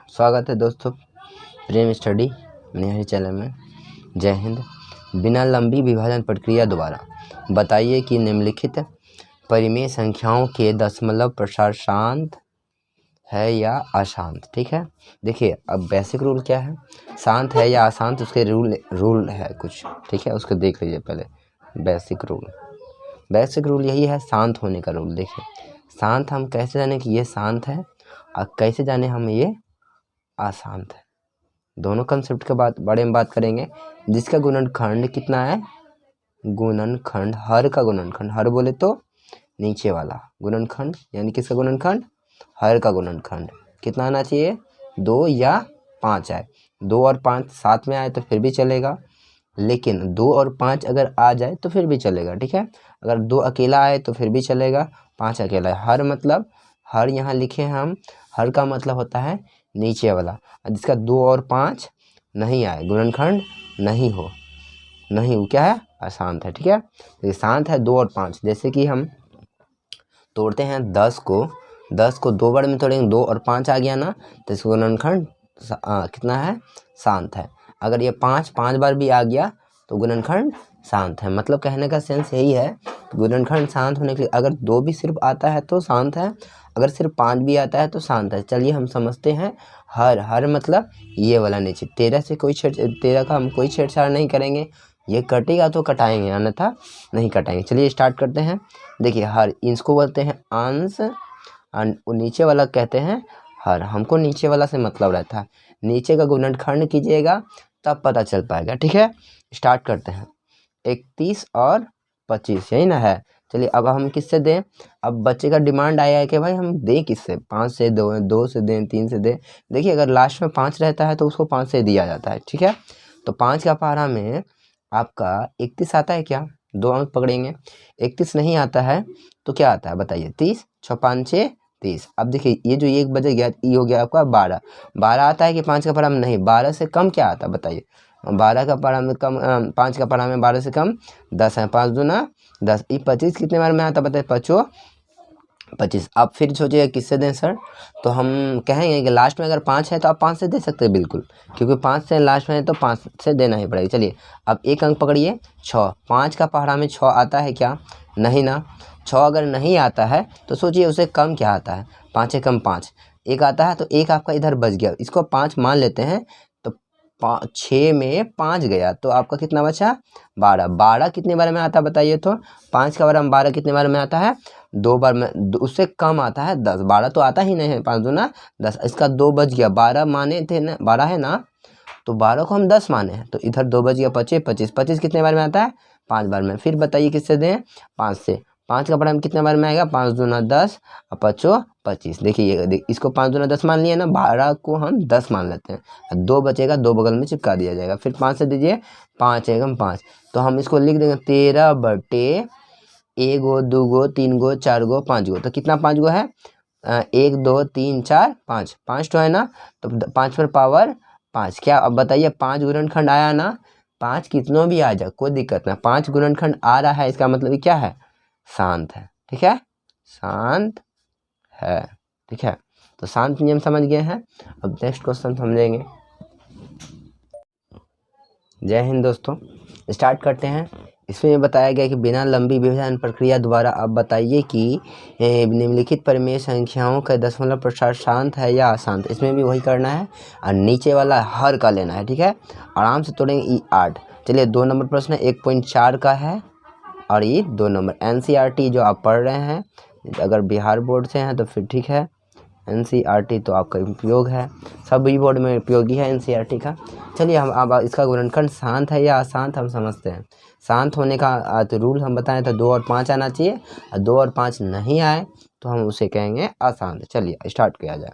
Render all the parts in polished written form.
स्वागत है दोस्तों प्रेम स्टडी मेरे चैनल में। जय हिंद। बिना लंबी विभाजन प्रक्रिया द्वारा बताइए कि निम्नलिखित परिमेय संख्याओं के दशमलव प्रसार शांत है या अशांत। ठीक है, देखिए अब बेसिक रूल क्या है, शांत है या अशांत, उसके रूल है कुछ। ठीक है, उसको देख लीजिए पहले। बेसिक रूल यही है, शांत होने का रूल। देखिए शांत हम कैसे जाने कि ये शांत है और कैसे जाने हम ये अशांत है। दोनों कंसेप्ट के बारे में बात करेंगे। जिसका गुणनखंड कितना है, गुणनखंड हर का गुणनखंड, हर बोले तो नीचे वाला गुणनखंड, यानी किसका गुणनखंड, हर का गुणनखंड कितना आना चाहिए, 2 या 5 आए। 2 और 5 साथ में आए तो फिर भी चलेगा, लेकिन 2 और 5 अगर आ जाए तो फिर भी चलेगा। ठीक है, अगर 2 अकेला आए तो फिर भी चलेगा, 5 अकेला है। हर मतलब हर यहाँ लिखे हम, हर का मतलब होता है नीचे वाला। जिसका 2 और 5 नहीं आए, गुणनखंड नहीं हो क्या है, अशांत है। ठीक है, तो शांत है 2 और 5। जैसे कि हम तोड़ते हैं 10 को 2 बार में तोड़ेंगे, 2 और 5 आ गया ना, तो इसका गुणनखंड कितना है, शांत है। अगर ये 5 बार भी आ गया तो गुणनखंड शांत है। मतलब कहने का सेंस यही है, गुणनखंड शांत होने के लिए अगर 2 भी सिर्फ आता है तो शांत है, अगर सिर्फ 5 भी आता है तो शांत है। चलिए हम समझते हैं हर मतलब ये वाला नीचे। 13 का हम कोई छेड़छाड़ नहीं करेंगे, ये कटेगा तो कटाएंगे, अन्यथा नहीं कटाएंगे। चलिए स्टार्ट करते हैं। देखिए हर, इसको बोलते हैं अंश और नीचे वाला कहते हैं हर। हमको नीचे वाला से मतलब रहता है, नीचे का गुणनखंड कीजिएगा तब पता चल पाएगा। ठीक है, स्टार्ट करते हैं। 31 और 25 यही ना है। चलिए अब हम किससे दें, अब बच्चे का डिमांड आया है कि भाई हम दें किससे, 5 से, 2 से दें, 3 से दें। देखिए अगर लास्ट में 5 रहता है तो उसको 5 से दिया जाता है। ठीक है, तो 5 का पारा में आपका 31 आता है क्या, 2 अंक पकड़ेंगे। 31 नहीं आता है तो क्या आता है बताइए, 30, 6 5 6 30। अब देखिए ये जो एक बजे गया, ये हो गया आपका 12 आता है कि 5 का पारा में नहीं, 12 से कम क्या आता है बताइए। 12 का पारा में कम, 5 का पारा में 12 से कम 10 है, 5 दूना 10। ये 25 कितने बार में आता बताइए, 25। आप फिर सोचिएगा किससे दें सर, तो हम कहेंगे कि लास्ट में अगर 5 है तो आप 5 से दे सकते हैं बिल्कुल, क्योंकि 5 से लास्ट में है तो 5 से देना ही पड़ेगा। चलिए अब एक अंक पकड़िए, 6। 5 का पहाड़ा में 6 आता है क्या, नहीं ना। 6 अगर नहीं आता है तो सोचिए उसे कम क्या आता है, 5 से कम 5 एक आता है, तो एक आपका इधर बच गया, इसको 5 मान लेते हैं। तो 6 में 5 गया तो आपका कितना बचा, 12 कितने बार में आता है बताइए। तो 5 का बार में 12 कितने बार में आता है, 2 बार में। उससे कम आता है 10, 12 तो आता ही नहीं है, 5 दूना 10, इसका 2 बच गया। 12 माने थे ना, 12 है ना, तो 12 को हम 10 माने हैं, तो इधर 2 बच गया, 25 कितने बार में आता है, 5 बार में। फिर बताइए किससे दें, 5 से। 5 का बड़ा में कितने बार में आएगा, 5 दूना 10 और 5 25। देखिए इसको 5 दूना 10 मान लिया ना, 12 को हम 10 मान लेते हैं, 2 बचेगा, 2 बगल में चिपका दिया जाएगा। फिर 5 से दीजिए, 5 एकम 5, तो हम इसको लिख देंगे 13 बटे 1 गो 2 गो 3 गो 4 गो 5 गो। तो कितना 5 गो है, 1 2 3 4 5 तो है ना, तो 5 पर पावर 5। क्या अब बताइए 5 गुणनखंड आया ना, 5 कितनों भी आ जाए कोई दिक्कत ना, 5 गुणनखंड आ रहा है, इसका मतलब क्या है, शांत है। ठीक है, शांत है। ठीक है, तो शांत नियम समझ गए हैं। अब नेक्स्ट क्वेश्चन समझेंगे। जय हिंद दोस्तों, स्टार्ट करते हैं। इसमें बताया गया कि बिना लंबी विभाजन प्रक्रिया द्वारा अब बताइए कि निम्नलिखित परिमेय संख्याओं का दशमलव प्रसार शांत है या अशांत। इसमें भी वही करना है और नीचे वाला हर का लेना है। ठीक है, आराम से तोड़ेंगे। 8, चलिए 2 नंबर प्रश्न 1.4 का है और ये 2 नंबर। NCERT जो आप पढ़ रहे हैं, अगर बिहार बोर्ड से हैं तो फिर ठीक है, NCERT तो आपका उपयोग है, सभी बोर्ड में उपयोगी है NCERT का। चलिए हम अब इसका गुणनखंड शांत है या अशांत हम समझते हैं। शांत होने का तो रूल हम बताएं तो 2 और 5 आना चाहिए, और 2 और 5 नहीं आए तो हम उसे कहेंगे अशांत। चलिए स्टार्ट किया जाए।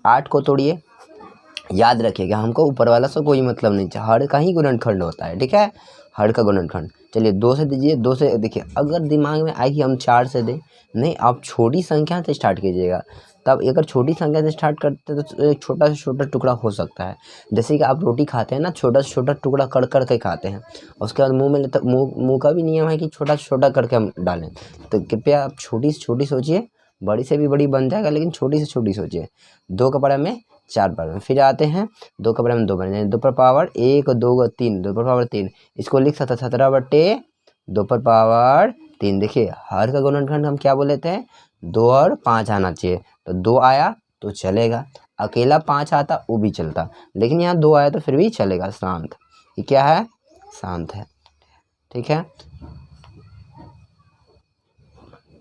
8 को तोड़िए, याद रखिएगा हमको ऊपर वाला से कोई मतलब नहीं चाहिए, हर का ही गुणनखंड होता है। ठीक है, हर का गुणनखंड। चलिए 2 से दीजिए, 2 से देखिए अगर दिमाग में आए कि हम 4 से दें, नहीं आप छोटी संख्या से स्टार्ट कीजिएगा। तब अगर छोटी संख्या से स्टार्ट करते तो एक छोटा से छोटा टुकड़ा हो सकता है। जैसे कि आप रोटी खाते हैं ना, छोटा से छोटा टुकड़ा कर के खाते हैं, उसके बाद मुंह में लेते, मुंह का भी नियम है कि छोटा से छोटा करके हम डालें। तो कृपया आप छोटी से छोटी सोचिए, बड़ी से भी बड़ी बन जाएगा, लेकिन छोटी से छोटी सोचिए। 2 का बड़ा में 4 बार में। फिर आते हैं 2 का बराबर में 2 बने, 2 पर पावर 1 और 2 3, 2 पर पावर 3, इसको लिख सकते 17/2 पर पावर 3। देखिए हर का गुणनखंड हम क्या बोले थे, 2 और 5 आना चाहिए, तो 2 आया तो चलेगा, अकेला 5 आता वो भी चलता, लेकिन यहाँ 2 आया तो फिर भी चलेगा, शांत। ये क्या है, शांत है, ठीक है।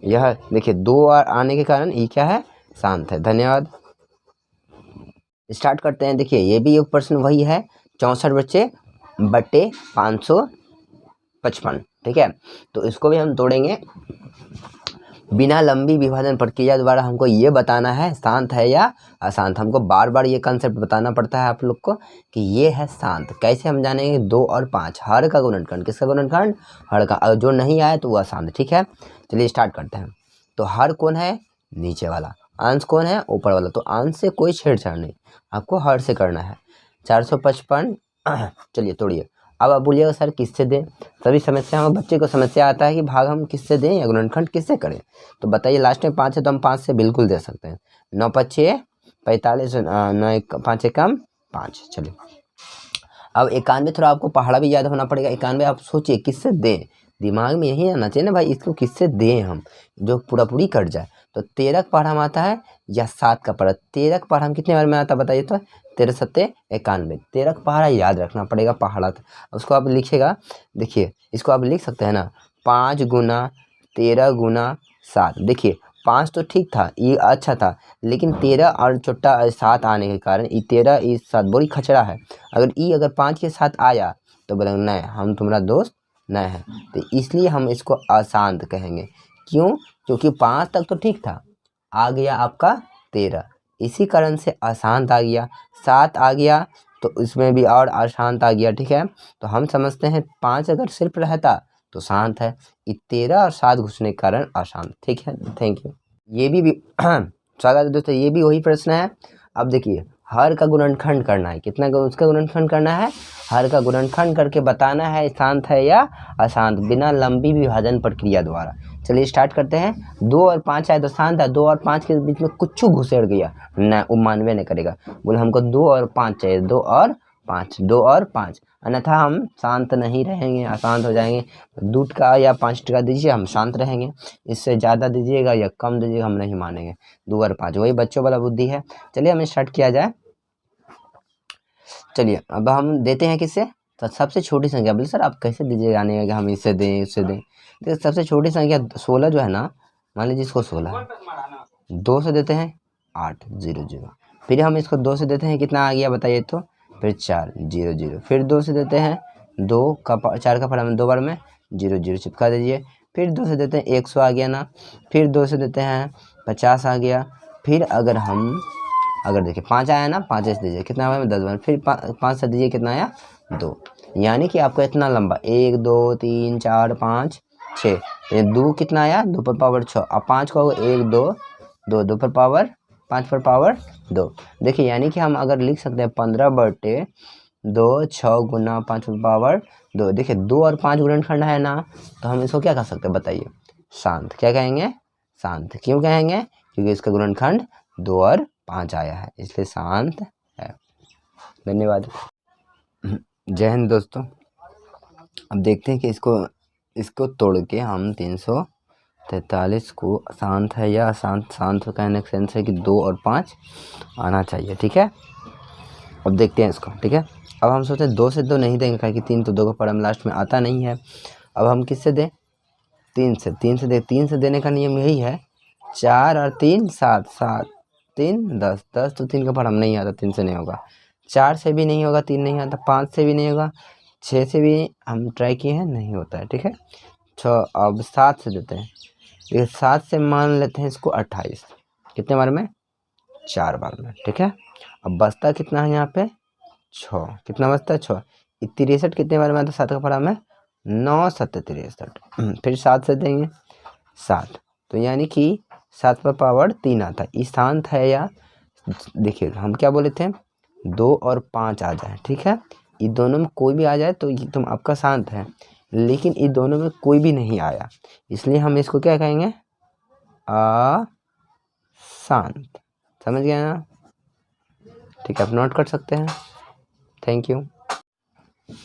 यह देखिए 2 आने के कारण ये क्या है, शांत है। धन्यवाद। स्टार्ट करते हैं। देखिए ये भी एक प्रश्न वही है, 64/555, ठीक है। तो इसको भी हम तोड़ेंगे। बिना लंबी विभाजन प्रक्रिया द्वारा हमको ये बताना है शांत है या अशांत। हमको बार बार ये कंसेप्ट बताना पड़ता है आप लोग को कि ये है शांत। कैसे हम जानेंगे, 2 और 5, हर का गुणनखंड, किसका गुणनखंड, हर का, अगर जो नहीं आया तो वो अशांत, ठीक है। चलिए स्टार्ट करते हैं। तो हर कौन है, नीचे वाला, अंश कौन है, ऊपर वाला। तो अंश से कोई छेड़छाड़ नहीं, आपको हर से करना है। 455, चलिए तोड़िए। अब आप बोलिएगा सर किससे दें, सभी समस्या में बच्चे को समस्या आता है कि भाग हम किससे दें या गुणनखंड किससे करें। तो बताइए, लास्ट में 5 है तो हम 5 से बिल्कुल दे सकते हैं। 9 5 45, 9 5 कम 5। चलिए अब 91 थोड़ा आपको पहाड़ा भी याद होना पड़ेगा। 91 आप सोचिए किससे दें, दिमाग में यही आना चाहिए ना भाई, इसको किससे दें हम, जो पूरा पूरी कट जाए। तो 13 का पहाड़ा में आता है या 7 का पहाड़ा, 13 का पहाड़ा हम कितने बार में आता है बताइए तो, 13 7 91, 13 का पहाड़ा याद रखना पड़ेगा, पहाड़ा था उसको आप लिखिएगा। देखिए इसको आप लिख सकते हैं ना, 5 गुना 13 गुना 7। देखिए 5 तो ठीक था, ये अच्छा था, लेकिन 13 और छोटा 7 आने के कारण ये 13 ये 7 बड़ी खचड़ा है। अगर 5 के साथ आया तो बोलेंगे नहीं हम तुम्हारा दोस्त नहीं है, तो इसलिए हम इसको अशांत कहेंगे। क्यों, क्योंकि 5 तक तो ठीक था, आ गया आपका 13, इसी कारण से अशांत आ गया। 7 आ गया तो इसमें भी और अशांत आ गया, ठीक है। तो हम समझते हैं 5 अगर सिर्फ रहता तो शांत है, 13 और 7 घुसने के कारण अशांत, ठीक है। Thank you. ये भी स्वागत है दोस्तों, ये भी वही प्रश्न है। अब देखिए हर का गुणनखंड करना है, कितना का उसका गुणनखंड करना है, हर का गुणनखंड करके बताना है शांत है या अशांत, बिना लंबी विभाजन प्रक्रिया द्वारा। चलिए स्टार्ट करते हैं। 2 और 5 आए तो शांत है, 2 और 5 के बीच में कुछ घुसेड़ गया न, वो मानवे नहीं करेगा, बोले हमको 2 और 5 चाहिए, 2 और 5, 2 और 5, अन्यथा हम शांत नहीं रहेंगे, अशांत हो जाएंगे। 2 का या 5 का दीजिए, हम शांत रहेंगे। इससे ज़्यादा दीजिएगा या कम दीजिएगा, हम नहीं मानेंगे। 2 और 5 वही बच्चों वाला बुद्धि है। चलिए हमें स्टार्ट किया जाए। चलिए अब हम देते हैं किससे, तो सबसे छोटी संख्या। बोले सर आप कैसे दीजिएगा, आने कि हम इससे दें इससे दें। तो सबसे छोटी संख्या 16 जो है ना, मान लीजिए इसको 16 2 से देते हैं 8 0 0, फिर हम इसको 2 से देते हैं, कितना आ गया बताइए तो, फिर 4 0 0, फिर 2 से देते हैं 4 का पहाड़ा में 2 बार में 0 0 चिपका दीजिए। फिर 2 से देते हैं 100 आ गया ना, फिर 2 से देते हैं 50 आ गया। फिर अगर देखिए 5 आया ना, 5 से दीजिए कितना आया 10 बार, फिर 5 से दीजिए कितना आया 2। यानी कि आपको इतना लंबा 1 2 3 4 5 6, 2 कितना आया 2 पर पावर 6, अब 5 को 1 2 2 2 पर पावर 5 पर पावर 2। देखिए यानी कि हम अगर लिख सकते हैं 15/2 6 गुना 5 पर पावर 2। देखिए 2 और 5 गुणनखंड है ना, तो हम इसको क्या कह सकते हैं बताइए, शांत। क्या कहेंगे, शांत। क्यों कहेंगे, क्योंकि इसका गुणनखंड 2 और 5 आया है, इसलिए शांत है। धन्यवाद। जय हिंद दोस्तों। अब देखते हैं कि इसको तोड़ के हम 343 को शांत है या अशांत। शांत कहने का सेंस है कि 2 और 5 आना चाहिए, ठीक है। अब देखते हैं इसको, ठीक है। अब हम सोचते हैं 2 से 2 नहीं देंगे, क्योंकि 3 तो 2 का पढ़ा लास्ट में आता नहीं है। अब हम किससे दें, 3 से। 3 से देने का नियम यही है, 4 और 3 7 7 3 10 10, तो 3 का पढ़ा नहीं आता, 3 से नहीं होगा। 4 से भी नहीं होगा, 3 नहीं आता, 5 से भी नहीं होगा, 6 से भी हम ट्राई किए हैं, नहीं होता है, ठीक है। 6, अब 7 से देते हैं। ये 7 से मान लेते हैं इसको 28, कितने बार में, 4 बार में, ठीक है। अब बचता कितना है यहाँ पे 6, कितना बचता है 6। 63 कितने बार में आता है 7 का पढ़ा में, 9 7 63, फिर 7 से देंगे 7, तो यानी कि 7 पर पावर 3 आता है। ये शांत है या, देखिए हम क्या बोले थे, 2 और 5 आ जाए, ठीक है। ये दोनों में कोई भी आ जाए तो ये तुम आपका शांत है, लेकिन ये दोनों में कोई भी नहीं आया, इसलिए हम इसको क्या कहेंगे, अशांत। समझ गए ना, ठीक है, आप नोट कर सकते हैं। Thank you.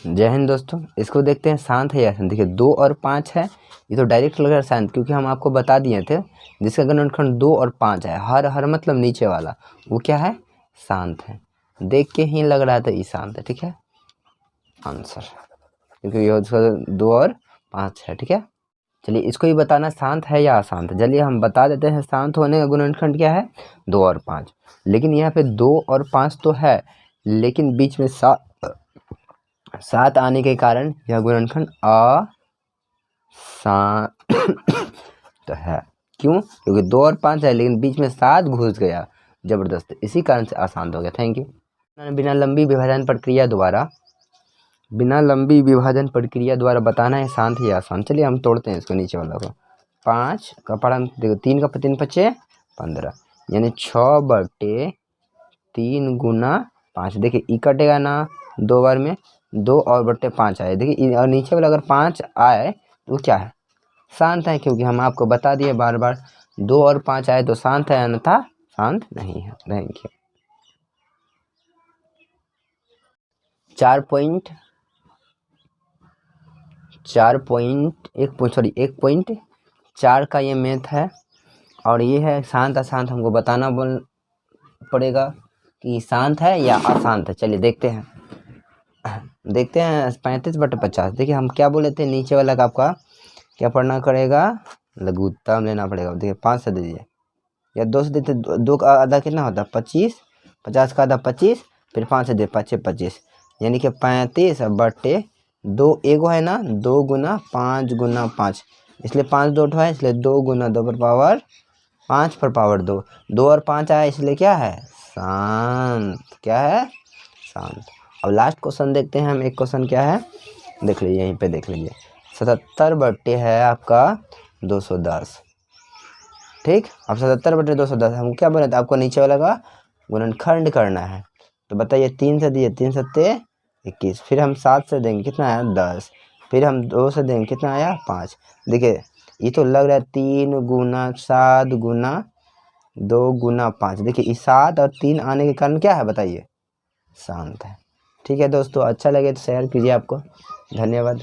जय हिंद दोस्तों। इसको देखते हैं शांत है या अशांत। देखिए 2 और 5 है, ये तो डायरेक्ट लग रहा है शांत, क्योंकि हम आपको बता दिए थे जिसका गुणनखंड 2 और 5 है, हर मतलब नीचे वाला, वो क्या है, शांत है। देख के ही लग रहा था ये शांत है। ठीक है, आंसर, क्योंकि ये 2 और 5 है। ठीक है, चलिए इसको ही बताना शांत है या अशांत। चलिए हम बता देते हैं, शांत होने का गुणनखंड क्या है, 2 और 5। लेकिन यहाँ पे 2 और 5 तो है, लेकिन बीच में 7 आने के कारण यह गुणनखंड अशांत है। क्यों? क्योंकि 2 और 5 है, लेकिन बीच में 7 घुस गया जबरदस्त, इसी कारण से अशांत हो गया। Thank you. बिना लंबी विभाजन प्रक्रिया द्वारा बताना है शांत या अशांत। चलिए हम तोड़ते हैं इसको, नीचे वाला को। 5 का पढ़ा देखो, 3 का 3 पचे 15, यानी 6/3 गुना 5। देखिए ई कटेगा ना 2 बार में, 2 और बट्टे 5 आए। देखिए और नीचे वाला अगर 5 आए तो क्या है, शांत है, क्योंकि हम आपको बता दिए बार बार 2 और 5 आए तो शांत है, अन्यथा शांत नहीं है। Thank you. 1.4 का ये मैथ है, और ये है शांत अशांत। हमको बताना पड़ेगा कि शांत है या अशांत है। चलिए देखते हैं 35/50। देखिए हम क्या बोले थे, नीचे वाला का आपका क्या पढ़ना पड़ेगा, लघुत्तम लेना पड़ेगा। देखिए 5 से दीजिए या 2 से देते, 2 का आधा कितना होता है 25, 50 का आधा 25, फिर 5 से दे 5 25, यानी कि 35/2। एगो है ना 2 गुना 5 गुना 5, इसलिए 5 2 है, इसलिए 2 गुना 2 पर पावर 5 पर पावर 2। 2 और 5 आया, इसलिए क्या है, शांत। क्या है, शांत। अब लास्ट क्वेश्चन देखते हैं हम। एक क्वेश्चन क्या है, देख लीजिए, यहीं पे देख लीजिए। 77 है आपका 210। ठीक, अब 77/210 हम क्या बोले थे आपको, नीचे वाला का गुणनखंड करना है। तो बताइए 3 से दिए, 3 7 21, फिर हम 7 से देंगे कितना आया 10, फिर हम 2 से देंगे कितना आया 5। देखिए ये तो लग रहा है 3 गुना 7 गुना 2 गुना 5। देखिए इस 7 और 3 आने के कारण क्या है बताइए, शांत है। ठीक है दोस्तों, अच्छा लगे तो शेयर कीजिए। आपको धन्यवाद।